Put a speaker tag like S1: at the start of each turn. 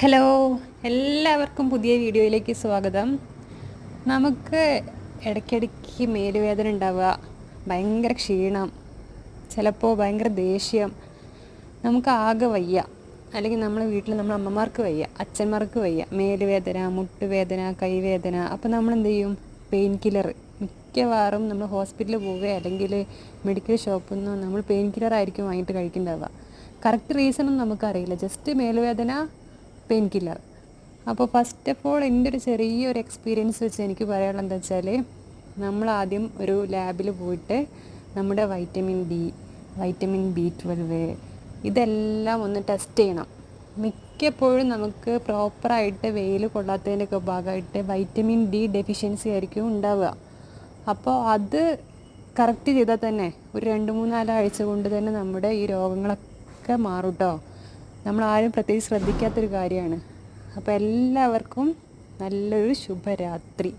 S1: Hello, എല്ലാവർക്കും പുതിയ വീഡിയോയിലേക്ക് സ്വാഗതം. നമുക്ക് ഇടയ്ക്കിടയ്ക്ക് മേലുവേദന ഉണ്ടാവുക, ഭയങ്കര ക്ഷീണം, ചിലപ്പോൾ ഭയങ്കര ദേഷ്യം, നമുക്ക് ആകെ വയ്യ. അല്ലെങ്കിൽ നമ്മളെ വീട്ടിൽ നമ്മളെ അമ്മമാർക്ക് വയ്യ, അച്ഛന്മാർക്ക് വയ്യ, മേലുവേദന, മുട്ടുവേദന, കൈവേദന. അപ്പോൾ നമ്മൾ എന്ത് ചെയ്യും? Pain killer. മിക്കവാറും നമ്മൾ ഹോസ്പിറ്റലിൽ പോവുക അല്ലെങ്കിൽ മെഡിക്കൽ ഷോപ്പിൽ നിന്ന് നമ്മൾ പെയിൻ കില്ലർ ആയിരിക്കും വാങ്ങിയിട്ട് കഴിക്കുന്നുണ്ടാവുക. കറക്റ്റ് റീസണൊന്നും നമുക്കറിയില്ല, ജസ്റ്റ് മേലുവേദന, പെയിൻ കില്ലർ. അപ്പോൾ ഫസ്റ്റ് ഓഫ് ഓൾ എൻ്റെ ഒരു ചെറിയൊരു എക്സ്പീരിയൻസ് വെച്ച് എനിക്ക് പറയാനുള്ളത് എന്താ വെച്ചാൽ, നമ്മളാദ്യം ഒരു ലാബിൽ പോയിട്ട് നമ്മുടെ വൈറ്റമിൻ ഡി, വൈറ്റമിൻ B12 ഇതെല്ലാം ഒന്ന് ടെസ്റ്റ് ചെയ്യണം. മിക്കപ്പോഴും നമുക്ക് പ്രോപ്പറായിട്ട് വെയിൽ കൊള്ളാത്തതിൻ്റെയൊക്കെ ഭാഗമായിട്ട് വൈറ്റമിൻ ഡി ഡെഫിഷ്യൻസി ആയിരിക്കും ഉണ്ടാവുക. അപ്പോൾ അത് കറക്റ്റ് ചെയ്താൽ തന്നെ ഒരു 2-3-4 ആഴ്ച കൊണ്ട് തന്നെ നമ്മുടെ ഈ രോഗങ്ങളൊക്കെ മാറും കേട്ടോ. നമ്മളാരും പ്രത്യേകിച്ച് ശ്രദ്ധിക്കാത്തൊരു കാര്യമാണ്. അപ്പോൾ എല്ലാവർക്കും നല്ലൊരു ശുഭരാത്രി.